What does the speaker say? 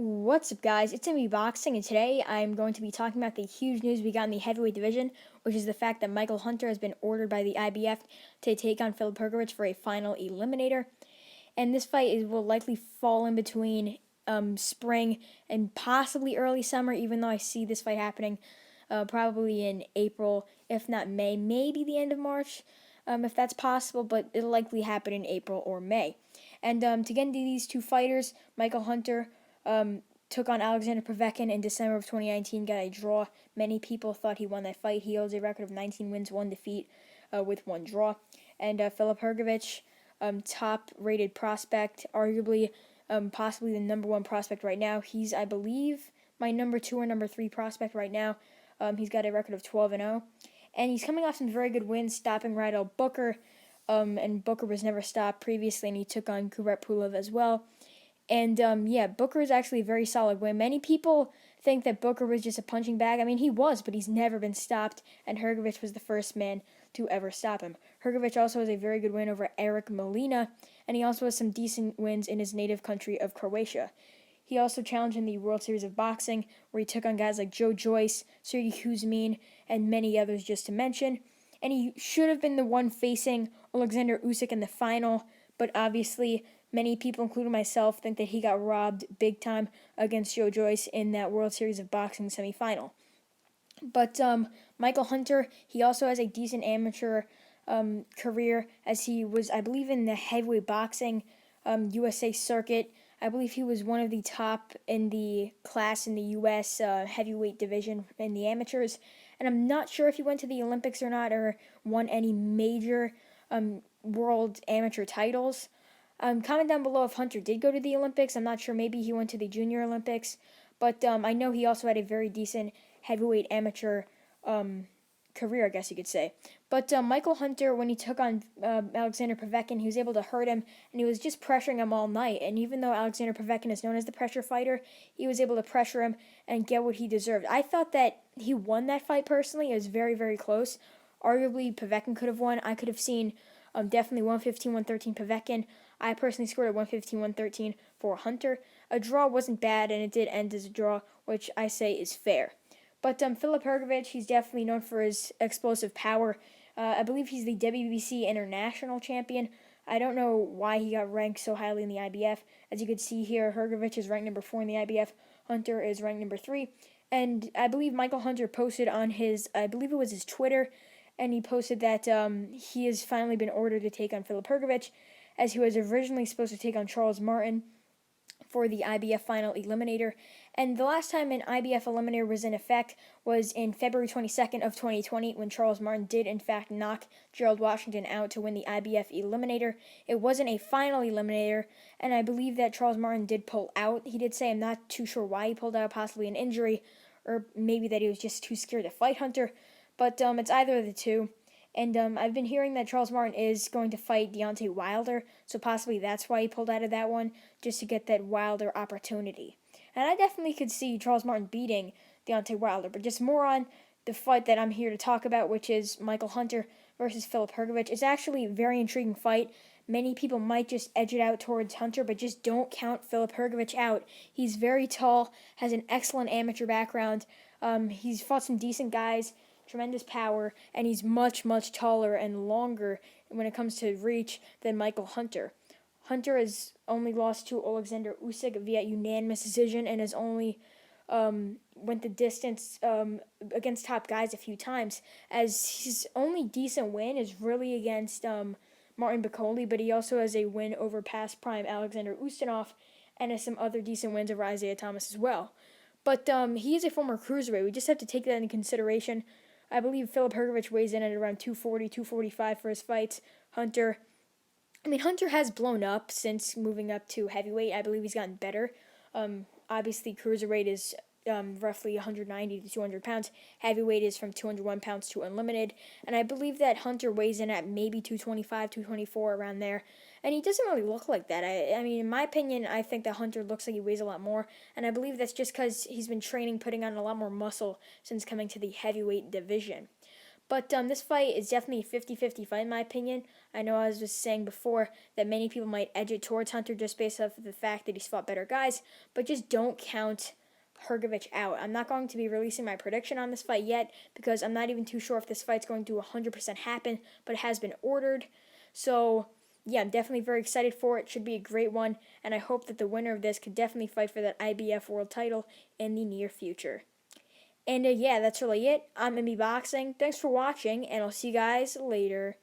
What's up, guys? It's MB Boxing, and today I'm going to be talking about the huge news we got in the heavyweight division, which is the fact that Michael Hunter has been ordered by the IBF to take on Filip Hrgovic for a final eliminator. And this fight will likely fall in between spring and possibly early summer, even though I see this fight happening probably in April, if not May, maybe the end of March, if that's possible, but it'll likely happen in April or May. And to get into these two fighters, Michael Hunter took on Alexander Povetkin in December of 2019, got a draw. Many people thought he won that fight. He holds a record of 19 wins, 1 defeat, with 1 draw. And Filip Hrgovic, top-rated prospect, arguably possibly the number 1 prospect right now. He's, I believe, my number 2 or number 3 prospect right now. He's got a record of 12-0. And he's coming off some very good wins, stopping Rydell Booker. And Booker was never stopped previously, and he took on Kubrat Pulev as well. And, Booker is actually a very solid win. Many people think that Booker was just a punching bag. I mean, he was, but he's never been stopped, and Hrgovic was the first man to ever stop him. Hrgovic also has a very good win over Eric Molina, and he also has some decent wins in his native country of Croatia. He also challenged in the World Series of Boxing, where he took on guys like Joe Joyce, Sergey Kuzmin, and many others just to mention. And he should have been the one facing Alexander Usyk in the final, but obviously many people, including myself, think that he got robbed big time against Joe Joyce in that World Series of Boxing semifinal. But Michael Hunter, he also has a decent amateur career, as he was, I believe, in the heavyweight boxing USA circuit. I believe he was one of the top in the class in the U.S. Heavyweight division in the amateurs. And I'm not sure if he went to the Olympics or not, or won any major world amateur titles. Comment down below if Hunter did go to the Olympics. I'm not sure. Maybe he went to the Junior Olympics. But I know he also had a very decent heavyweight amateur career, I guess you could say. But Michael Hunter, when he took on Alexander Povetkin, he was able to hurt him, and he was just pressuring him all night. And even though Alexander Povetkin is known as the pressure fighter, he was able to pressure him and get what he deserved. I thought that he won that fight personally. It was very, very close. Arguably, Povetkin could have won. I could have seen definitely 115-113 Povetkin. I personally scored at 115-113 for Hunter. A draw wasn't bad, and it did end as a draw, which I say is fair. But Filip Hrgovic, he's definitely known for his explosive power. I believe he's the WBC International Champion. I don't know why he got ranked so highly in the IBF. As you can see here, Hrgovic is ranked number 4 in the IBF. Hunter is ranked number 3. And I believe Michael Hunter posted on his, I believe it was his Twitter, and he posted that he has finally been ordered to take on Filip Hrgovic, as he was originally supposed to take on Charles Martin for the IBF Final Eliminator. And the last time an IBF Eliminator was in effect was in February 22nd of 2020, when Charles Martin did in fact knock Gerald Washington out to win the IBF Eliminator. It wasn't a final Eliminator, and I believe that Charles Martin did pull out. He did say, I'm not too sure why he pulled out, possibly an injury, or maybe that he was just too scared to fight Hunter. But it's either of the two. And I've been hearing that Charles Martin is going to fight Deontay Wilder, so possibly that's why he pulled out of that one, just to get that Wilder opportunity. And I definitely could see Charles Martin beating Deontay Wilder, but just more on the fight that I'm here to talk about, which is Michael Hunter versus Filip Hrgovic. It's actually a very intriguing fight. Many people might just edge it out towards Hunter, but just don't count Filip Hrgovic out. He's very tall, has an excellent amateur background. He's fought some decent guys, tremendous power, and he's much, much taller and longer when it comes to reach than Michael Hunter. Hunter has only lost to Alexander Usyk via unanimous decision, and has only went the distance against top guys a few times, as his only decent win is really against Martin Bakole, but he also has a win over past prime Alexander Ustinov, and has some other decent wins over Isaiah Thomas as well. But he is a former cruiserweight. We just have to take that into consideration. I believe Filip Hrgovic weighs in at around 240, 245 for his fights. Hunter has blown up since moving up to heavyweight. I believe he's gotten better. Obviously, cruiserweight is roughly 190 to 200 pounds. Heavyweight is from 201 pounds to unlimited. And I believe that Hunter weighs in at maybe 225, 224, around there. And he doesn't really look like that. I mean, in my opinion, I think that Hunter looks like he weighs a lot more. And I believe that's just because he's been training, putting on a lot more muscle since coming to the heavyweight division. But this fight is definitely a 50-50 fight in my opinion. I know I was just saying before that many people might edge it towards Hunter just based off of the fact that he's fought better guys, but just don't count Hrgovic out. I'm not going to be releasing my prediction on this fight yet because I'm not even too sure if this fight's going to 100% happen, but it has been ordered. So, yeah, I'm definitely very excited for it. Should be a great one, and I hope that the winner of this could definitely fight for that IBF world title in the near future. And yeah, that's really it. I'm MB Boxing. Thanks for watching, and I'll see you guys later.